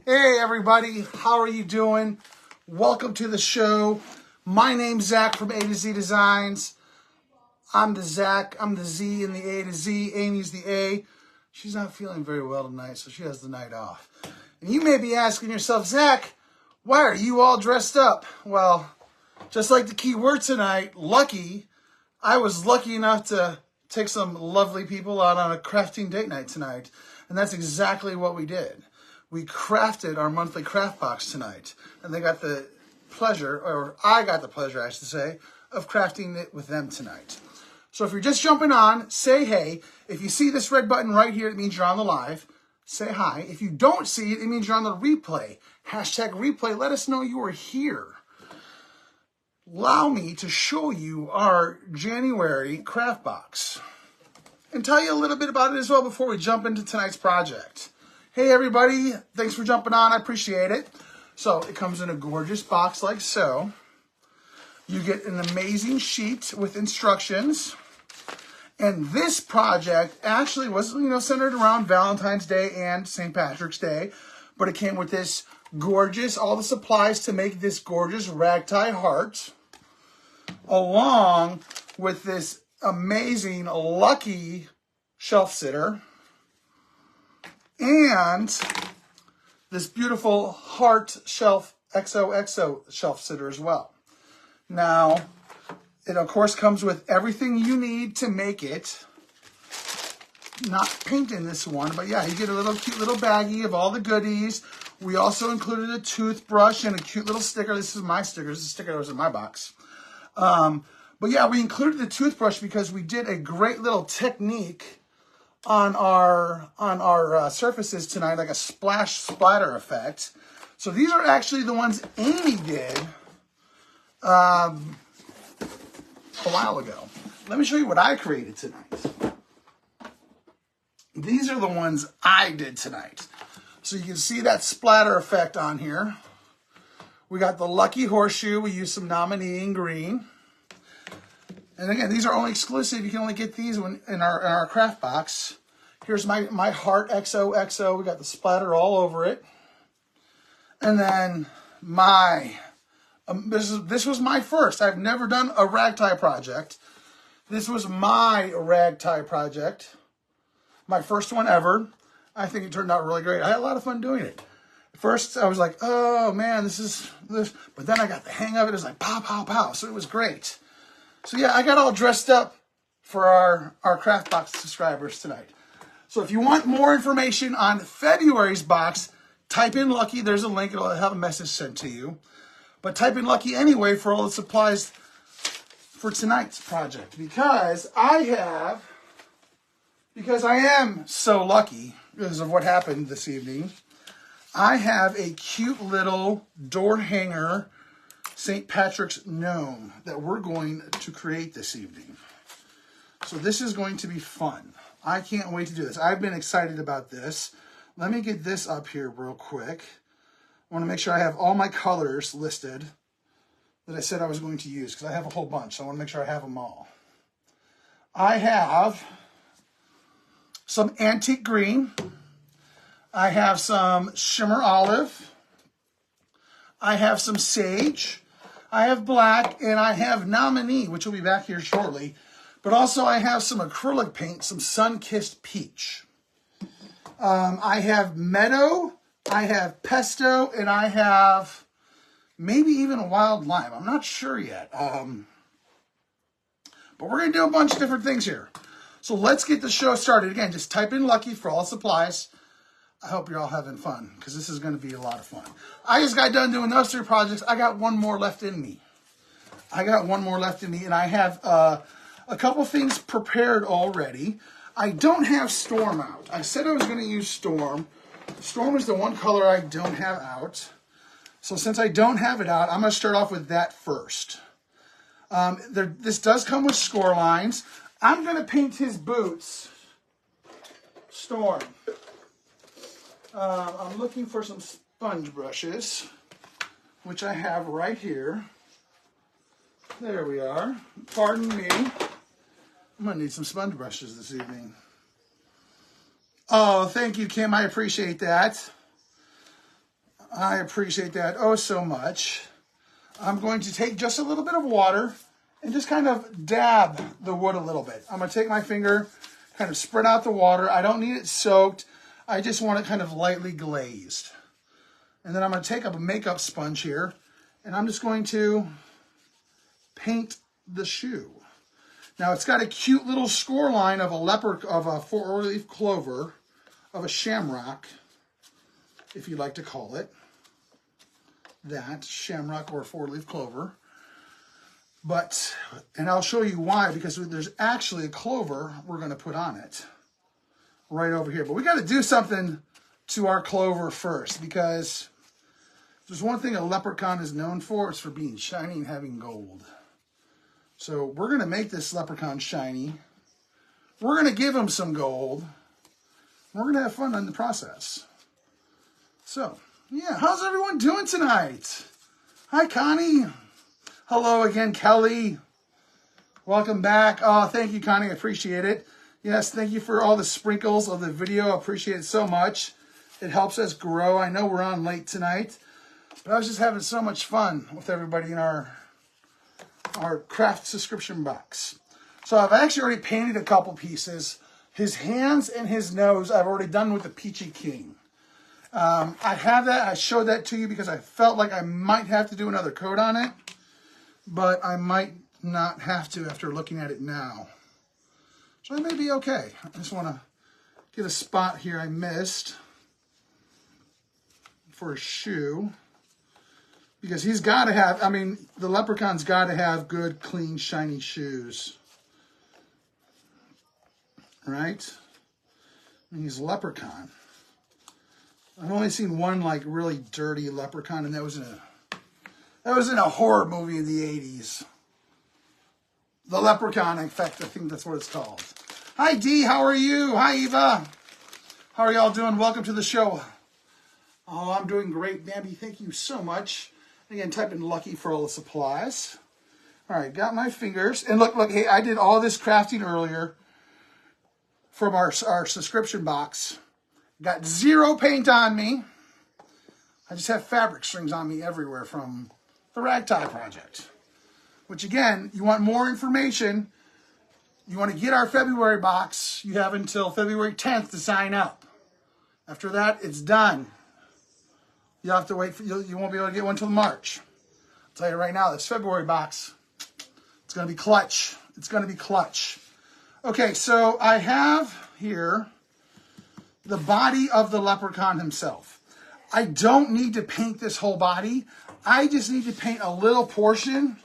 Hey everybody, how are you doing? Welcome to the show. My name's Zach from A to Z Designs. I'm the Zach, I'm the Z in the A to Z. Amy's the A. She's not feeling very well tonight, so she has the night off. And you may be asking yourself, Zach, why are you all dressed up? Well, just like the key word tonight, lucky, I was lucky enough to take some lovely people out on a crafting date night tonight. And that's exactly what we did. We crafted our monthly craft box tonight. And they got the pleasure, or I got the pleasure, I should say, of crafting it with them tonight. So if you're just jumping on, say hey. If you see this red button right here, it means you're on the live. Say hi. If you don't see it, it means you're on the replay. Hashtag replay. Let us know you are here. Allow me to show you our January craft box and tell you a little bit about it as well before we jump into tonight's project. Hey everybody, thanks for jumping on, I appreciate it. So it comes in a gorgeous box like so. You get an amazing sheet with instructions. And this project actually was, centered around Valentine's Day and St. Patrick's Day. But it came with this gorgeous, all the supplies to make this gorgeous ragtime heart. Along with this amazing lucky shelf sitter. And this beautiful heart shelf XOXO shelf sitter as well. Now, it of course comes with everything you need to make it. Not paint in this one, but yeah, you get a cute little baggie of all the goodies. We also included a toothbrush and a cute little sticker. This is my sticker. This is a sticker that was in my box. But yeah, we included the toothbrush because we did a great little technique on our surfaces tonight, like a splash splatter effect. So these are actually the ones Amy did a while ago. Let me show you what I created tonight. These are the ones I did tonight. So you can see that splatter effect on here. We got the lucky horseshoe. We used some nominee in green. And again, these are only exclusive. You can only get these in our craft box. Here's my heart XOXO. We got the splatter all over it. And then this was my first. I've never done a ragtime project. This was my ragtime project. My first one ever. I think it turned out really great. I had a lot of fun doing it. At first, I was like, oh man, this. But then I got the hang of it. It was like pow, pow, pow. So it was great. So yeah, I got all dressed up for our craft box subscribers tonight. So if you want more information on February's box, type in Lucky. There's a link. It'll have a message sent to you. But type in Lucky anyway for all the supplies for tonight's project. Because I am so lucky because of what happened this evening, I have a cute little door hanger St. Patrick's gnome that we're going to create this evening. So this is going to be fun. I can't wait to do this. I've been excited about this. Let me get this up here real quick. I want to make sure I have all my colors listed that I said I was going to use because I have a whole bunch. So I want to make sure I have them all. I have some antique green. I have some shimmer olive. I have some sage. I have black, and I have nominee, which will be back here shortly. But also I have some acrylic paint, some sun-kissed peach. I have meadow, I have pesto, and I have maybe even a wild lime. I'm not sure yet. But we're going to do a bunch of different things here. So let's get the show started. Again, just type in Lucky for all supplies. I hope you're all having fun because this is going to be a lot of fun. I just got done doing those 3 projects. I got one more left in me. And I have a couple things prepared already. I don't have Storm out. I said I was going to use Storm. Storm is the one color I don't have out. So since I don't have it out, I'm going to start off with that first. This does come with score lines. I'm going to paint his boots Storm. I'm looking for some sponge brushes, which I have right here. There we are. Pardon me. I'm going to need some sponge brushes this evening. Oh, thank you, Kim. I appreciate that. I appreciate that oh so much. I'm going to take just a little bit of water and just kind of dab the wood a little bit. I'm going to take my finger, kind of spread out the water. I don't need it soaked. I just want it kind of lightly glazed. And then I'm going to take up a makeup sponge here, and I'm just going to paint the shoe. Now it's got a cute little score line of a four-leaf clover, of a shamrock, if you'd like to call it that, shamrock or four-leaf clover. But, and I'll show you why, because there's actually a clover we're going to put on it right over here. But we got to do something to our clover first, because there's one thing a leprechaun is known for, it's for being shiny and having gold. So we're going to make this leprechaun shiny. We're going to give him some gold. We're going to have fun in the process. So, yeah, how's everyone doing tonight? Hi, Connie. Hello again, Kelly. Welcome back. Oh, thank you, Connie. I appreciate it. Yes, thank you for all the sprinkles of the video. I appreciate it so much. It helps us grow. I know we're on late tonight, but I was just having so much fun with everybody in our craft subscription box. So I've actually already painted a couple pieces. His hands and his nose I've already done with the Peachy King. I have that. I showed that to you because I felt like I might have to do another coat on it, but I might not have to after looking at it now. So I may be okay. I just want to get a spot here I missed for a shoe, because he's got to have, I mean, the leprechaun's got to have good, clean, shiny shoes, right? I mean, he's a leprechaun. I've only seen one like really dirty leprechaun, and that was in a horror movie in the 80s. The Leprechaun, in fact, I think that's what it's called. Hi, Dee, how are you? Hi, Eva. How are y'all doing? Welcome to the show. Oh, I'm doing great, Bambi. Thank you so much. Again, type in Lucky for all the supplies. All right, got my fingers. And look, hey, I did all this crafting earlier from our subscription box. Got zero paint on me. I just have fabric strings on me everywhere from the Ragtime Project. Which again, you want more information, you want to get our February box, you have until February 10th to sign up. After that, it's done. You'll have to wait, you won't be able to get one until March. I'll tell you right now, this February box, it's going to be clutch. It's going to be clutch. Okay, so I have here the body of the leprechaun himself. I don't need to paint this whole body. I just need to paint a little portion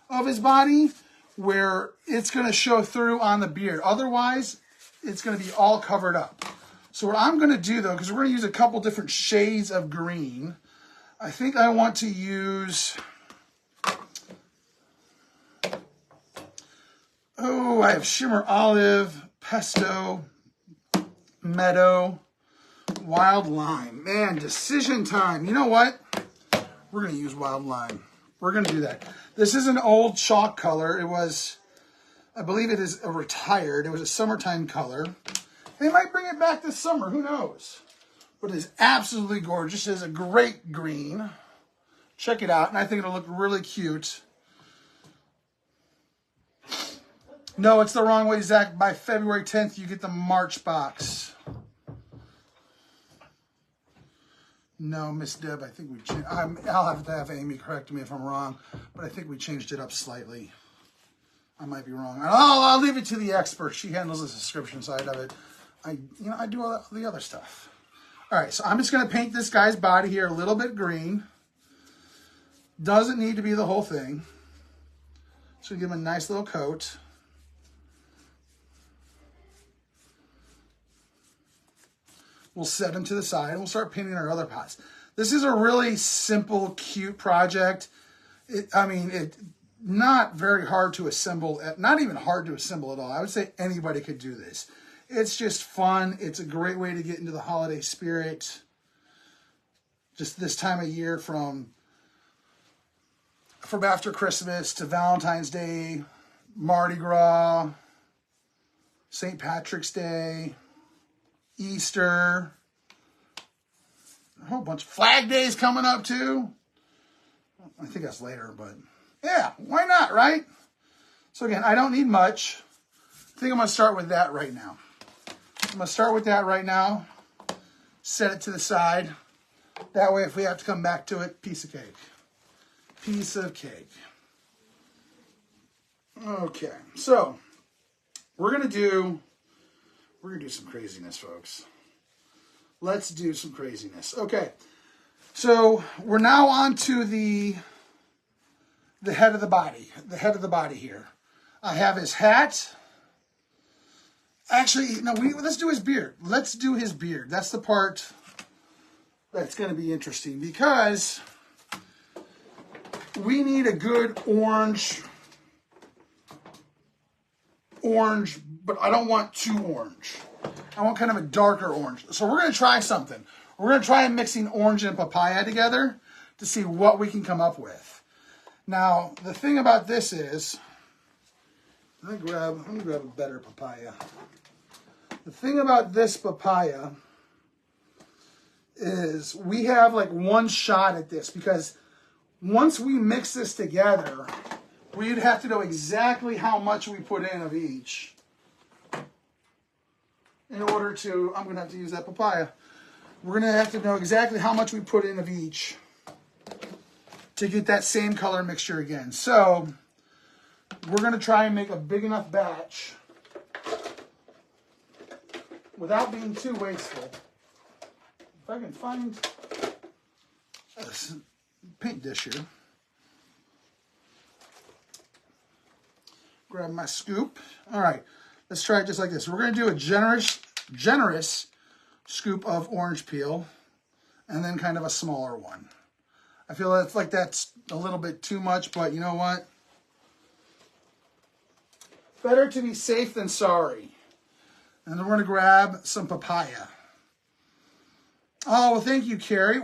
of his body where it's going to show through on the beard. Otherwise, it's going to be all covered up. So what I'm going to do, though, because we're going to use a couple different shades of green, I think I want to use... Oh, I have Shimmer Olive, Pesto, Meadow, Wild Lime. Man, decision time. You know what? We're going to use Wild Lime. We're going to do that. This is an old chalk color. It was, I believe it is a retired. It was a summertime color. They might bring it back this summer. Who knows? But it is absolutely gorgeous. It is a great green. Check it out. And I think it'll look really cute. No, it's the wrong way, Zach. By February 10th, you get the March box. No, Miss Deb, I think we changed. I'll have to have Amy correct me if I'm wrong, but I think we changed it up slightly. I might be wrong. I'll leave it to the expert. She handles the subscription side of it. I do all the other stuff. All right, so I'm just going to paint this guy's body here a little bit green. Doesn't need to be the whole thing. Just going to give him a nice little coat. We'll set them to the side and we'll start painting our other pots. This is a really simple, cute project. Not very hard to assemble, not even hard to assemble at all. I would say anybody could do this. It's just fun. It's a great way to get into the holiday spirit. Just this time of year from after Christmas to Valentine's Day, Mardi Gras, St. Patrick's Day, Easter. A whole bunch of Flag Days coming up too. I think that's later, but yeah, why not, right? So again, I don't need much. I think I'm going to start with that right now. Set it to the side. That way, if we have to come back to it, piece of cake. Piece of cake. Okay, so we're gonna do some craziness, folks. Let's do some craziness. Okay, so we're now on to the head of the body. The head of the body here. I have his hat. Actually, no, let's do his beard. Let's do his beard. That's the part that's going to be interesting because we need a good orange, but I don't want too orange. I want kind of a darker orange. So we're going to try something. We're going to try mixing orange and papaya together to see what we can come up with. Now, the thing about this is, let me grab a better papaya. The thing about this papaya is we have like one shot at this because once we mix this together, we'd have to know exactly how much we put in of each in order to, I'm going to have to use that papaya. We're going to have to know exactly how much we put in of each to get that same color mixture again. So we're going to try and make a big enough batch without being too wasteful. If I can find a paint dish here. Grab my scoop. All right, let's try it just like this. We're going to do a generous scoop of orange peel and then kind of a smaller one. I feel that's a little bit too much, but you know what? Better to be safe than sorry. And then we're going to grab some papaya. Oh, well, thank you, Carrie.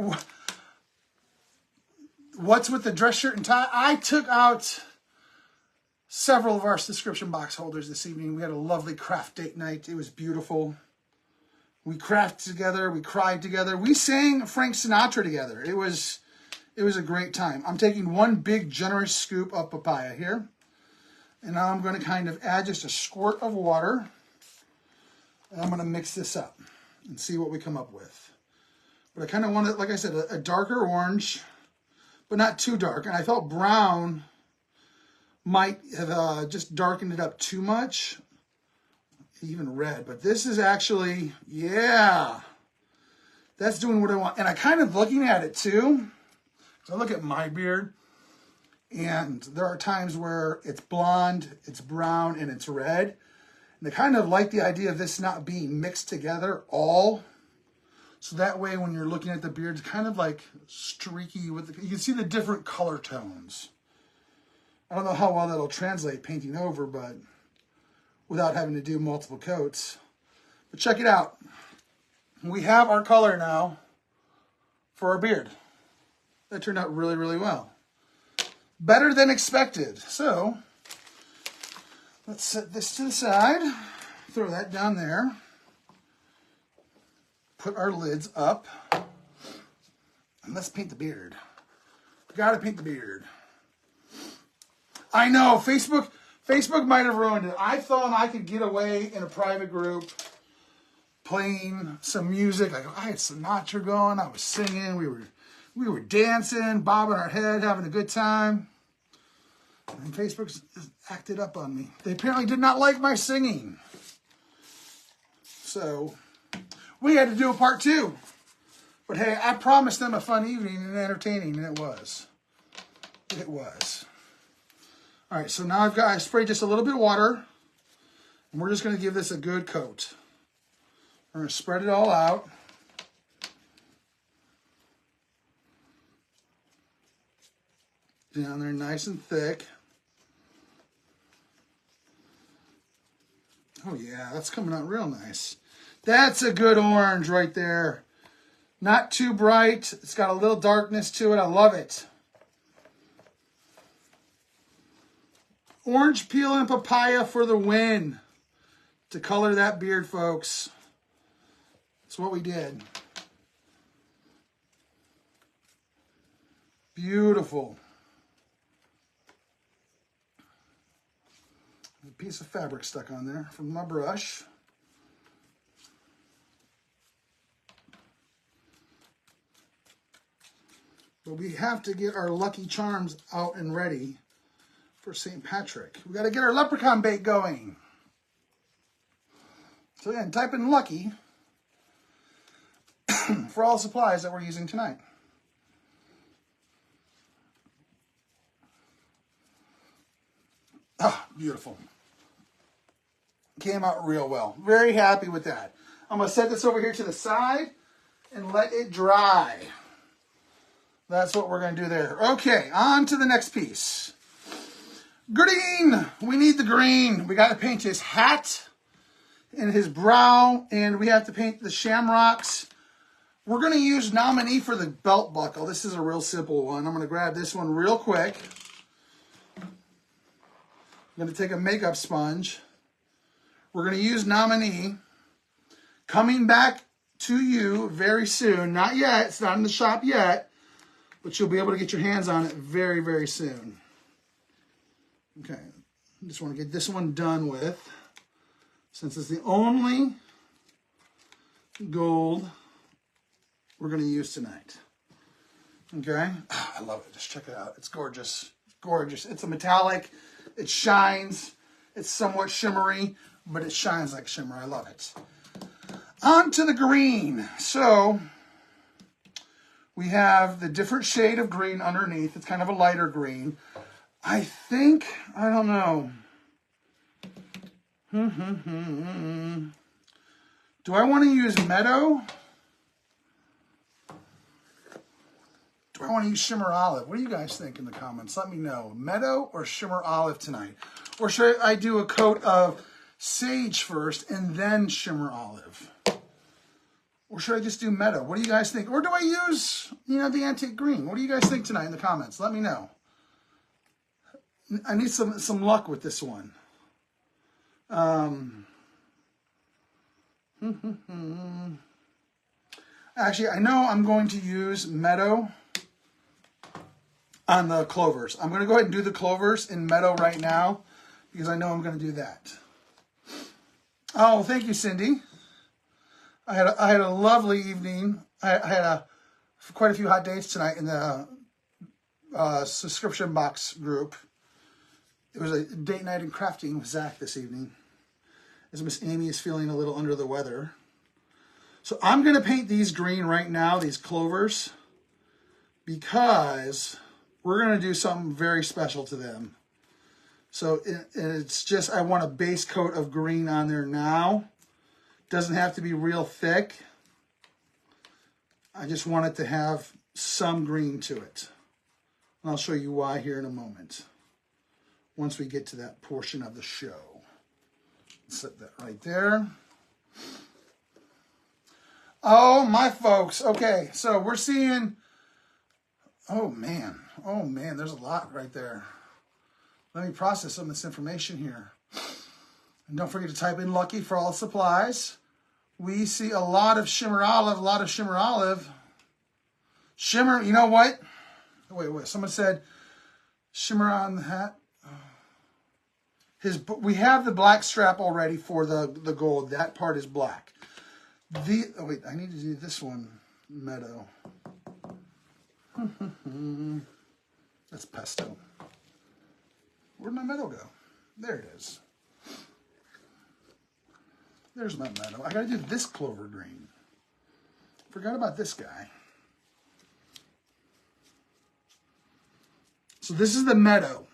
What's with the dress shirt and tie? I took out several of our subscription box holders this evening. We had a lovely craft date night. It was beautiful. We crafted together. We cried together. We sang Frank Sinatra together. It was a great time. I'm taking one big generous scoop of papaya here. And now I'm going to kind of add just a squirt of water. And I'm going to mix this up and see what we come up with. But I kind of want it, like I said, a darker orange, but not too dark. And I felt brown might have just darkened it up too much. Even red. But this is actually, yeah, that's doing what I want. And I kind of looking at it too. So I look at my beard. And there are times where it's blonde, it's brown, and it's red. And I kind of like the idea of this not being mixed together all. So that way when you're looking at the beard, it's kind of like streaky. You can see the different color tones. I don't know how well that'll translate painting over, but without having to do multiple coats. But check it out. We have our color now for our beard. That turned out really, really well. Better than expected. So let's set this to the side. Throw that down there. Put our lids up. And let's paint the beard. Gotta paint the beard. I know, Facebook might have ruined it. I thought I could get away in a private group playing some music. I had Sinatra going. I was singing. We were dancing, bobbing our head, having a good time. And Facebook acted up on me. They apparently did not like my singing. So we had to do a part 2. But hey, I promised them a fun evening and entertaining, and it was. It was. All right, so now I sprayed just a little bit of water, and we're just going to give this a good coat. We're going to spread it all out. Down there nice and thick. Oh yeah, that's coming out real nice. That's a good orange right there. Not too bright. It's got a little darkness to it. I love it. Orange peel and papaya for the win. To color that beard, folks. That's what we did. Beautiful. A piece of fabric stuck on there from my brush. But we have to get our Lucky Charms out and ready for St. Patrick. We got to get our leprechaun bait going. So again, type in Lucky for all supplies that we're using tonight. Ah, beautiful. Came out real well. Very happy with that. I'm going to set this over here to the side and let it dry. That's what we're going to do there. Okay, on to the next piece. Green. We need the green. We got to paint his hat and his brow, and we have to paint the shamrocks. We're going to use Nominee for the belt buckle. This is a real simple one. I'm going to grab this one real quick. I'm going to take a makeup sponge. We're going to use Nominee. Coming back to you very soon. Not yet. It's not in the shop yet. But you'll be able to get your hands on it very, very soon. Okay. I just want to get this one done with. Since it's the only gold we're going to use tonight. Okay. Oh, I love it. Just check it out. It's gorgeous. Gorgeous. It's a metallic. It shines. It's somewhat shimmery, but it shines like shimmer. I love it. On to the green. So we have the different shade of green underneath. It's kind of a lighter green. I think, I don't know. Do I want to use Meadow? Do I want to use Shimmer Olive? What do you guys think in the comments? Let me know. Meadow or Shimmer Olive tonight? Or should I do a coat of Sage first and then Shimmer Olive? Or should I just do Meadow? What do you guys think? Or do I use, the antique green? What do you guys think tonight in the comments? Let me know. I need some luck with this one. Actually, I know I'm going to use Meadow on the clovers. I'm going to go ahead and do the clovers in Meadow right now because I know I'm going to do that. Oh, thank you, Cindy. I had a lovely evening. I had quite a few hot dates tonight in the subscription box group. It was a date night and crafting with Zach this evening, as Miss Amy is feeling a little under the weather. So I'm going to paint these green right now, these clovers, because we're going to do something very special to them. So it's just, I want a base coat of green on there now. Doesn't have to be real thick. I just want it to have some green to it. And I'll show you why here in a moment, once we get to that portion of the show. Set that right there. Oh, my folks. Okay, so we're seeing, oh man, there's a lot right there. Let me process some of this information here. And don't forget to type in Lucky for all supplies. We see a lot of Shimmer Olive, Shimmer, you know what? Wait, someone said Shimmer on the hat. We have the black strap already for the gold. That part is black. I need to do this one, Meadow. That's Pesto. Where'd my Meadow go? There it is. There's my Meadow. I gotta do this clover green. Forgot about this guy. So this is the Meadow.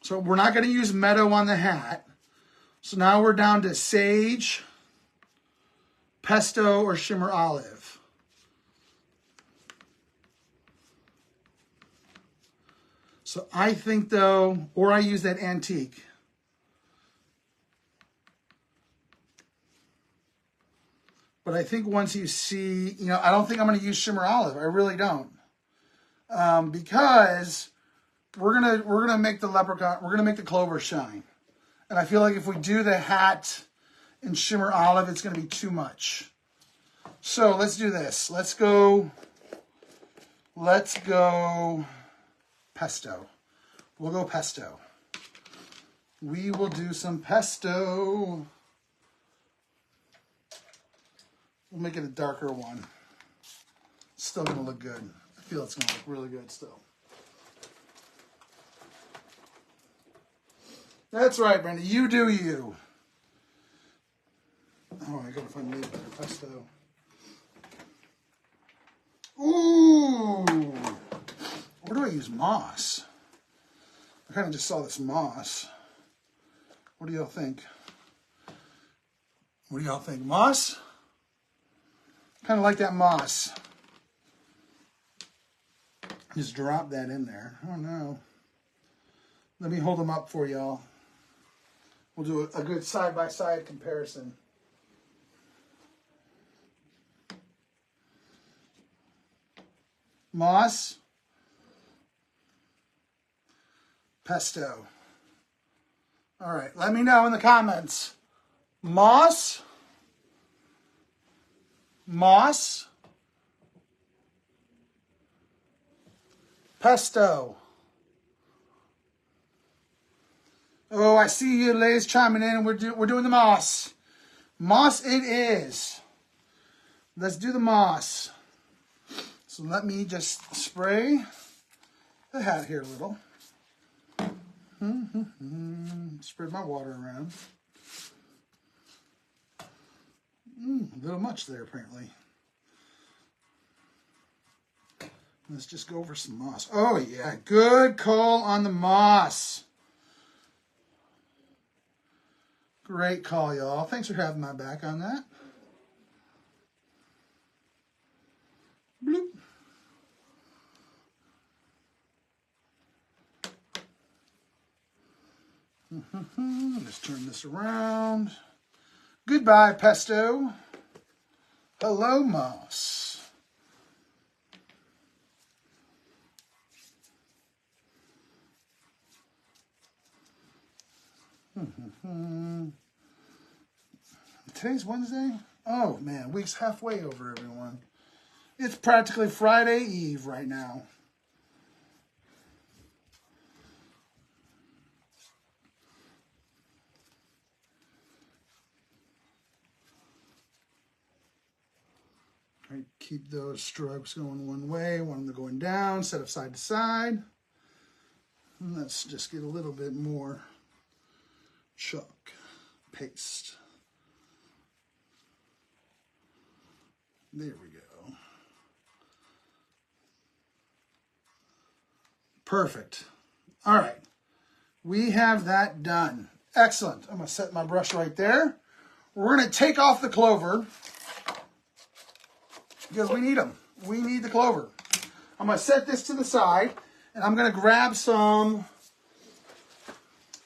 So we're not gonna use Meadow on the hat. So now we're down to Sage, Pesto, or Shimmer Olive. So I think though, or I use that antique. But I think once you see, I don't think I'm going to use Shimmer Olive. I really don't, because we're gonna make the leprechaun. We're gonna make the clover shine, and I feel like if we do the hat in Shimmer Olive, it's going to be too much. So let's do this. Let's go Let's go pesto. We'll go pesto. We will do some pesto. We'll make it a darker one. Still gonna look good. I feel it's gonna look really good still. That's right, Brenda. You do you. Oh, I gotta find me better pesto. Ooh! Where do I use moss? I kind of just saw this moss. What do y'all think? What do y'all think? Moss? Kind of like that moss. Just drop that in there. Oh no. Let me hold them up for y'all. We'll do a good side-by-side comparison. Moss. Pesto. All right, let me know in the comments. Moss. Moss. Pesto. Oh, I see you ladies chiming in. We're doing the moss. Moss it is. Let's do the moss. So let me just spray the hat here a little. Spread my water around. A little much there apparently. Let's just go over some moss. Oh yeah, good call on the moss. Great call, y'all. Thanks for having my back on that. Bloop. Let's turn this around. Goodbye, pesto. Hello, moss. Today's Wednesday? Oh, man, week's halfway over, everyone. It's practically Friday Eve right now. Right, keep those strokes going one way, one of them going down, set of side to side. And let's just get a little bit more chalk paste. There we go. Perfect. All right. We have that done. Excellent. I'm going to set my brush right there. We're going to take off the clover because we need them. We need the clover. I'm going to set this to the side and I'm going to grab some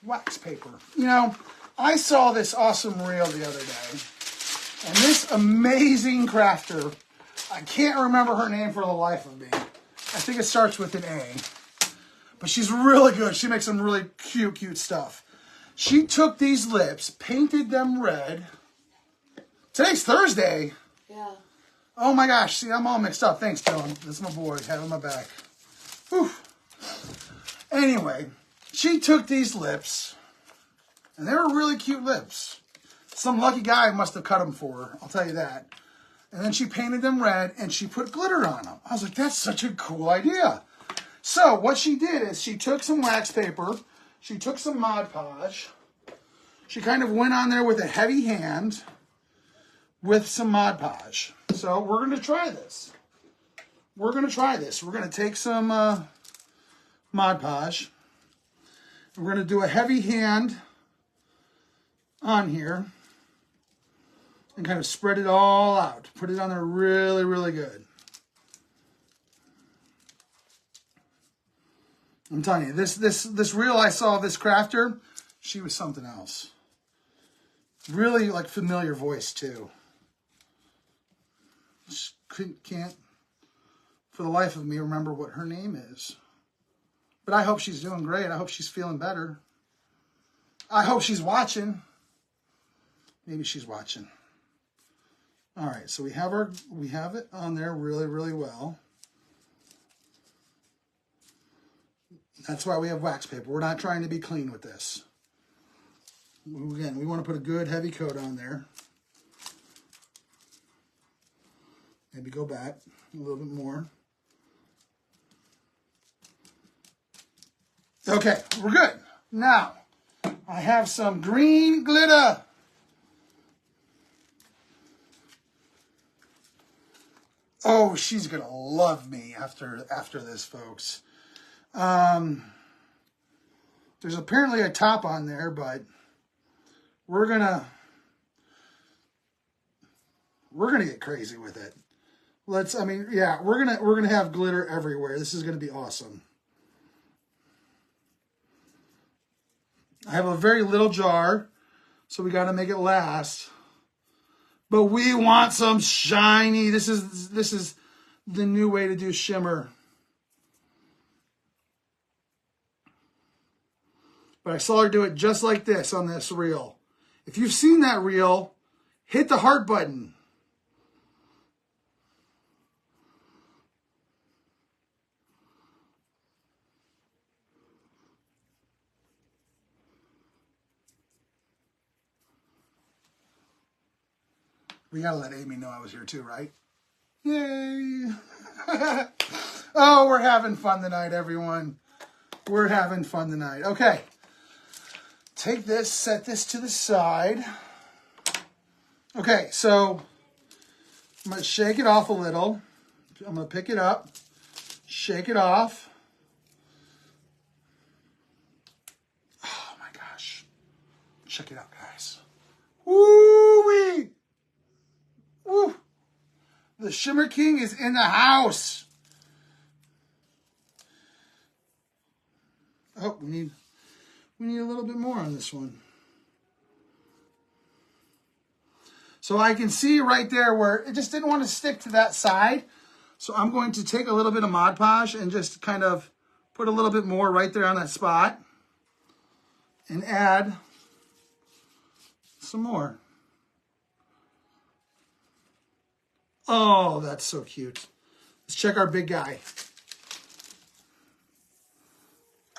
wax paper. You know, I saw this awesome reel the other day. And this amazing crafter, I can't remember her name for the life of me. I think it starts with an A. But she's really good. She makes some really cute stuff. She took these lips, painted them red. Today's Thursday. Yeah. Oh my gosh, see, I'm all mixed up. Thanks, Dylan. That's my boy, having my back. Whew. Anyway, she took these lips, and they were really cute lips. Some lucky guy must have cut them for her, I'll tell you that. And then she painted them red, and she put glitter on them. I was like, that's such a cool idea. So what she did is she took some wax paper, she took some Mod Podge, she kind of went on there with a heavy hand with some Mod Podge. So we're going to try this. We're going to try this. We're going to take some Mod Podge. We're going to do a heavy hand on here and kind of spread it all out. Put it on there really good. I'm telling you, this reel I saw of this crafter, she was something else. Really like familiar voice too. Just can't for the life of me remember what her name is. But I hope she's doing great. I hope she's feeling better. I hope she's watching. Maybe she's watching. All right, so we have it on there really well. That's why we have wax paper. We're not trying to be clean with this. Again, we want to put a good heavy coat on there. Maybe go back a little bit more. Okay, we're good. Now, I have some green glitter. Oh, she's gonna love me after this, folks. There's apparently a top on there, but we're gonna get crazy with it. We're gonna have glitter everywhere. This is gonna be awesome. I have a very little jar, so we got to make it last. But we want some shiny. This is the new way to do shimmer. But I saw her do it just like this on this reel. If you've seen that reel, hit the heart button. We gotta let Amy know I was here too, right? Yay! Oh, we're having fun tonight, everyone. We're having fun tonight. Okay. Take this, set this to the side. Okay, so I'm going to shake it off a little. I'm going to pick it up, shake it off. Oh my gosh. Check it out, guys. Woo-wee! Woo! The Shimmer King is in the house. Oh, we need a little bit more on this one. So I can see right there where it just didn't want to stick to that side. So I'm going to take a little bit of Mod Podge and just kind of put a little bit more right there on that spot. And add some more. Oh, that's so cute. Let's check our big guy.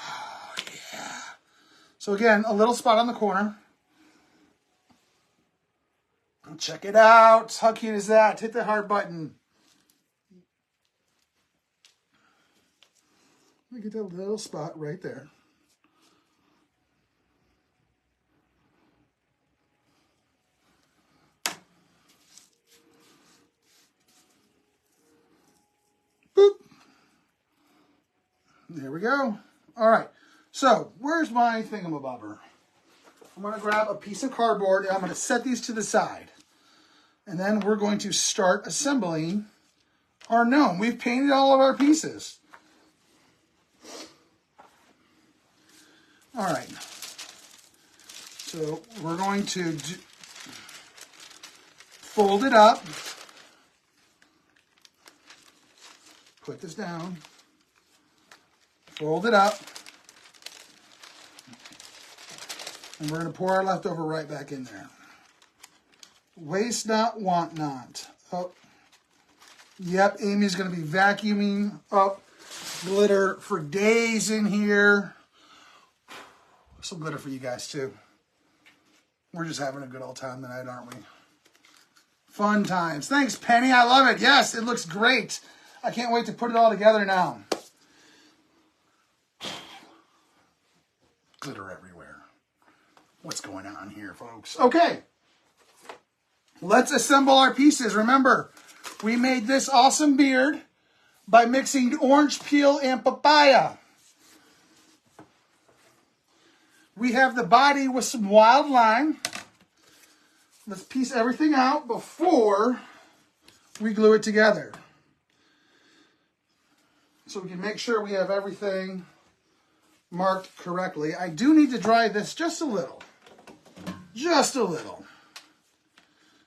Oh, yeah. So again, a little spot on the corner. Check it out. How cute is that? Hit the heart button. Let me get that little spot right there. Boop. There we go. All right. So where's my thingamabobber? I'm going to grab a piece of cardboard and I'm going to set these to the side. And then we're going to start assembling our gnome. We've painted all of our pieces. All right. So we're going to fold it up. Put this down. Fold it up. And we're going to pour our leftover right back in there. Waste not, want not. Oh, yep, Amy's going to be vacuuming up glitter for days in here. Some glitter for you guys too. We're just having a good old time tonight, aren't we? Fun times. Thanks, Penny. I love it. Yes, it looks great. I can't wait to put it all together now. Glitter everywhere. What's going on here, folks? Okay. Let's assemble our pieces. Remember, we made this awesome beard by mixing orange peel and papaya. We have the body with some wild lime. Let's piece everything out before we glue it together. So we can make sure we have everything marked correctly. I do need to dry this just a little. Just a little.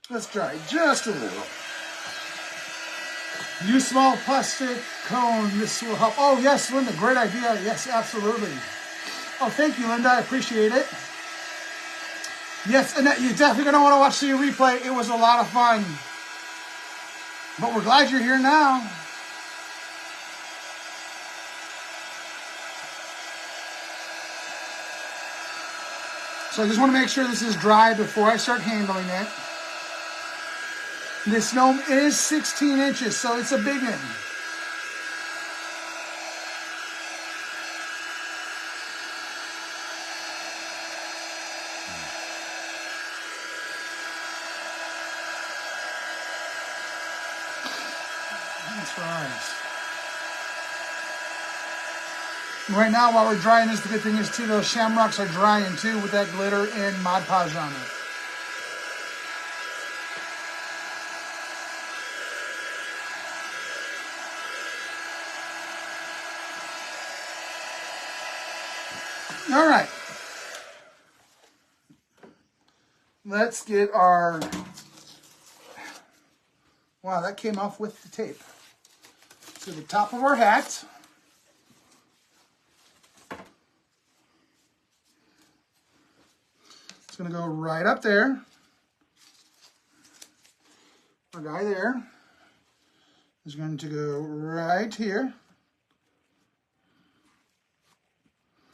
Let's dry just a little. Use small plastic cone. This will help. Oh, yes, Linda. Great idea. Yes, absolutely. Oh, thank you, Linda. I appreciate it. Yes, Annette, you're definitely going to want to watch the replay. It was a lot of fun. But we're glad you're here now. So I just want to make sure this is dry before I start handling it. This gnome is 16 inches, so it's a big one. That's right. Right now, while we're drying this, the good thing is too, those shamrocks are drying too with that glitter and Mod Podge on it. All right. Let's get our, wow, that came off with the tape. To the top of our hat. It's going to go right up there. Our guy there is going to go right here.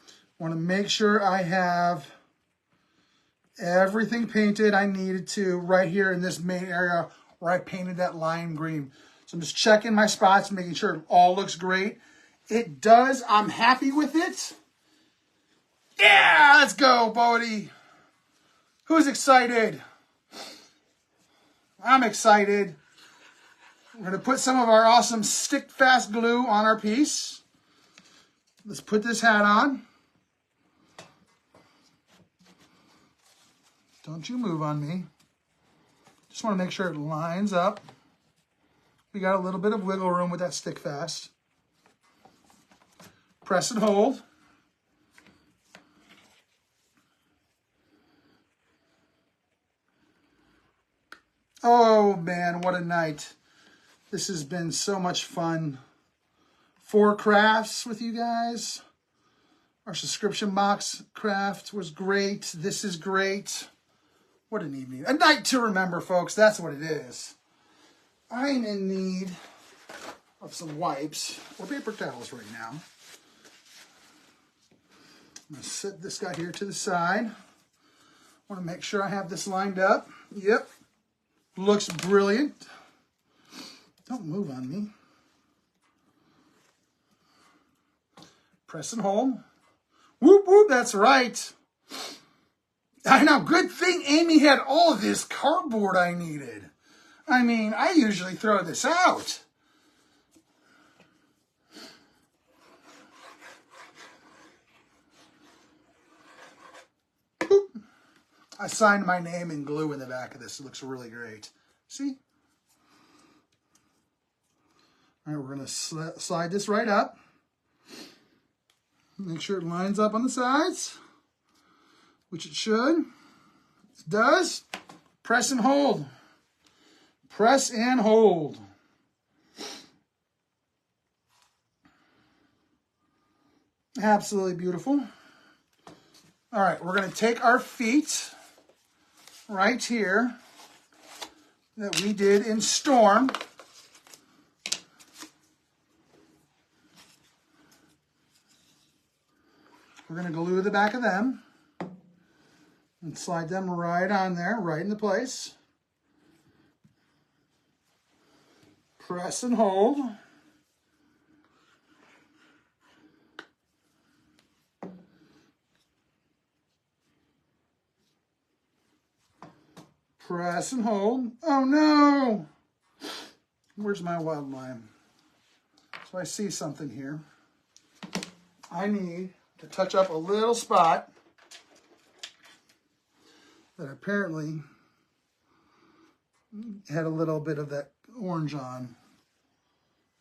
I want to make sure I have everything painted I needed to right here in this main area where I painted that lime green. So I'm just checking my spots, making sure it all looks great. It does. I'm happy with it. Yeah, let's go, Bodie. Who's excited? I'm excited. We're going to put some of our awesome stick fast glue on our piece. Let's put this hat on. Don't you move on me. Just want to make sure it lines up. We got a little bit of wiggle room with that stick fast. Press and hold. Oh man, what a night. This has been so much fun. 4 crafts with you guys. Our subscription box craft was great. This is great. What an evening. A night to remember, folks. That's what it is. I'm in need of some wipes or paper towels right now. I'm going to set this guy here to the side. I want to make sure I have this lined up. Yep. Looks brilliant. Don't move on me. Press and hold. Whoop, whoop, that's right. I know, good thing Amy had all of this cardboard I needed. I mean, I usually throw this out. Boop. I signed my name in glue in the back of this. It looks really great. See? All right, we're going to slide this right up. Make sure it lines up on the sides, which it should. It does. Press and hold. Press and hold. Absolutely beautiful. All right, we're going to take our feet right here that we did in Storm. We're going to glue the back of them and slide them right on there, right into place. Press and hold. Press and hold. Oh no! Where's my wild lime? So I see something here. I need to touch up a little spot that apparently had a little bit of that orange on.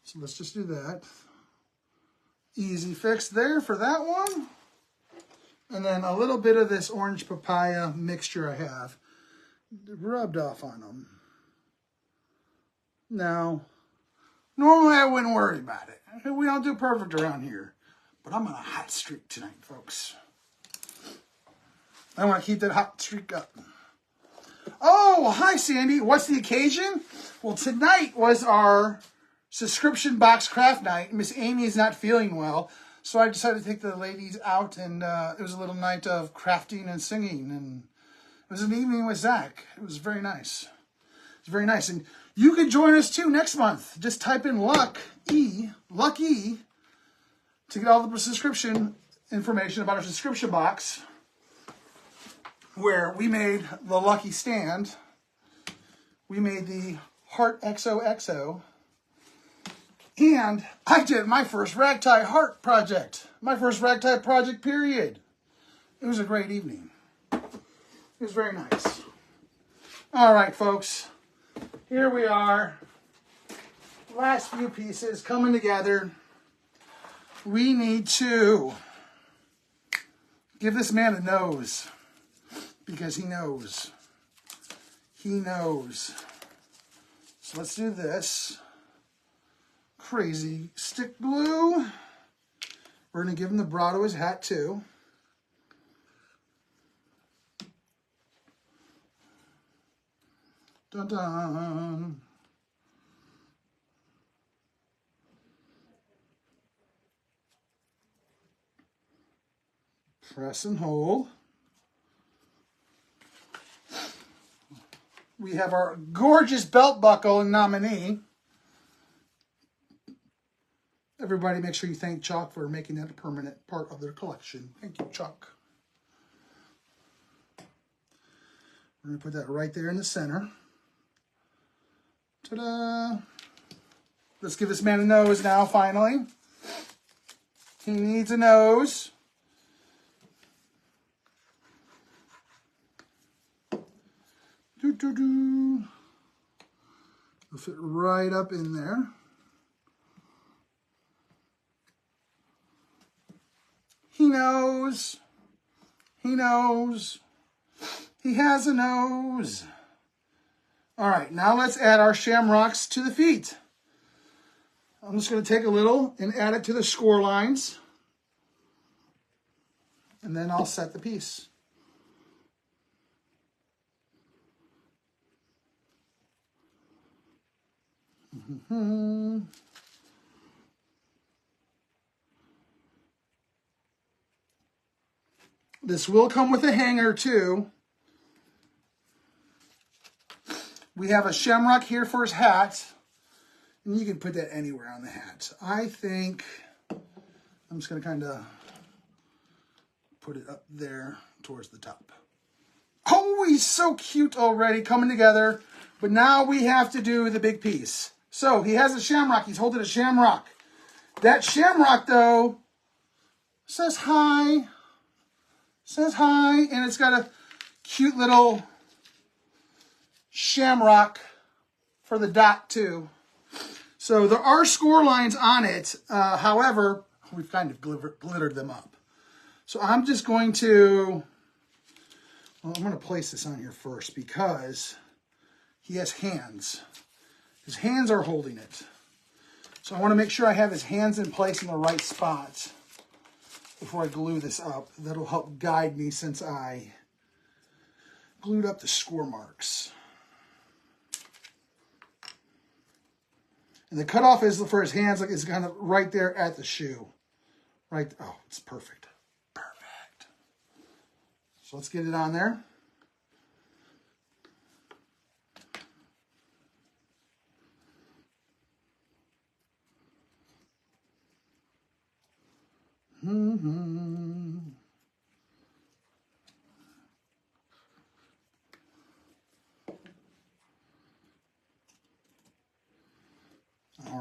So let's just do that. Easy fix there for that one. And then a little bit of this orange papaya mixture I have rubbed off on them. Now, normally I wouldn't worry about it. We don't do perfect around here. But I'm on a hot streak tonight, folks. I want to keep that hot streak up. Oh, hi, Sandy. What's the occasion? Well, tonight was our subscription box craft night. Miss Amy is not feeling well, So I decided to take the ladies out, and it was a little night of crafting and singing, and it was an evening with Zach. It was very nice. It was very nice. And you can join us too next month. Just type in Luck E, to get all the subscription information about our subscription box, where we made the Lucky Stand. We made the Heart XOXO. And I did my first ragtime heart project. My first ragtime project, period. It was a great evening. It was very nice. All right, folks. Here we are. Last few pieces coming together. We need to give this man a nose. Because he knows. He knows. So let's do this. Crazy stick glue. We're going to give him the brow to his hat too. Dun dun. Press and hold. We have our gorgeous belt buckle and nominee. Everybody make sure you thank Chuck for making that a permanent part of their collection. Thank you, Chuck. We're going to put that right there in the center. Ta-da! Let's give this man a nose now, finally. He needs a nose. Doo-doo-doo. It'll fit right up in there. He knows. He knows. He has a nose. All right, now let's add our shamrocks to the feet. I'm just going to take a little and add it to the score lines. And then I'll set the piece. This will come with a hanger too. We have a shamrock here for his hat. And you can put that anywhere on the hat. I think I'm just going to kind of put it up there towards the top. Oh, he's so cute already coming together. But now we have to do the big piece. So he has a shamrock. He's holding a shamrock. That shamrock, though, says hi. Says hi. And it's got a cute little shamrock for the dot, too. So there are score lines on it. However, we've kind of glittered them up. So I'm just going to... Well, I'm going to place this on here first because he has hands. His hands are holding it. So I want to make sure I have his hands in place in the right spot before I glue this up. That'll help guide me since I glued up the score marks. And the cutoff is for his hands, like it's kind of right there at the shoe. Right, oh, it's perfect. Perfect. So let's get it on there. All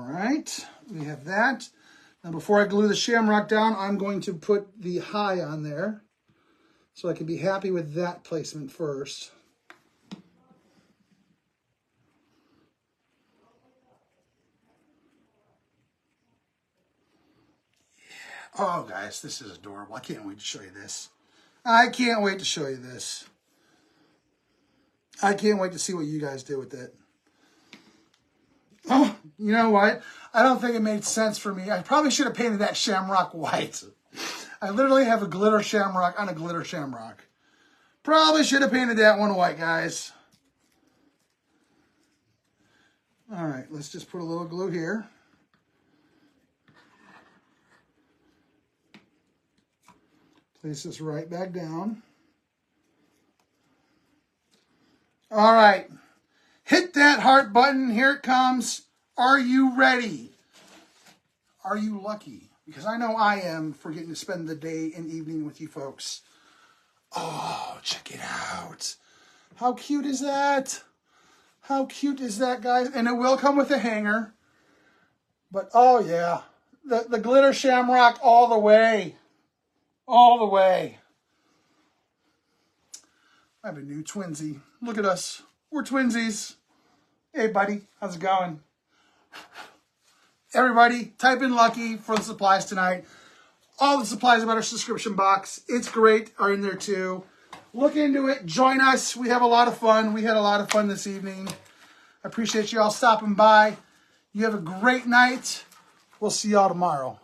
right, we have that. Now before I glue the shamrock down, I'm going to put the high on there so I can be happy with that placement first. Oh, guys, this is adorable. I can't wait to show you this. I can't wait to show you this. I can't wait to see what you guys do with it. Oh, you know what? I don't think it made sense for me. I probably should have painted that shamrock white. I literally have a glitter shamrock on a glitter shamrock. Probably should have painted that one white, guys. All right, let's just put a little glue here. Place this right back down. All right. Hit that heart button. Here it comes. Are you ready? Are you lucky? Because I know I am for getting to spend the day and evening with you folks. Oh, check it out. How cute is that? How cute is that, guys? And it will come with a hanger. But, oh, yeah. The glitter shamrock all the way. All the way. I have a new twinsy. Look at us. We're twinsies. Hey, buddy. How's it going? Everybody, type in Lucky for the supplies tonight. All the supplies about our subscription box. It's great. Are in there, too. Look into it. Join us. We have a lot of fun. We had a lot of fun this evening. I appreciate you all stopping by. You have a great night. We'll see y'all tomorrow.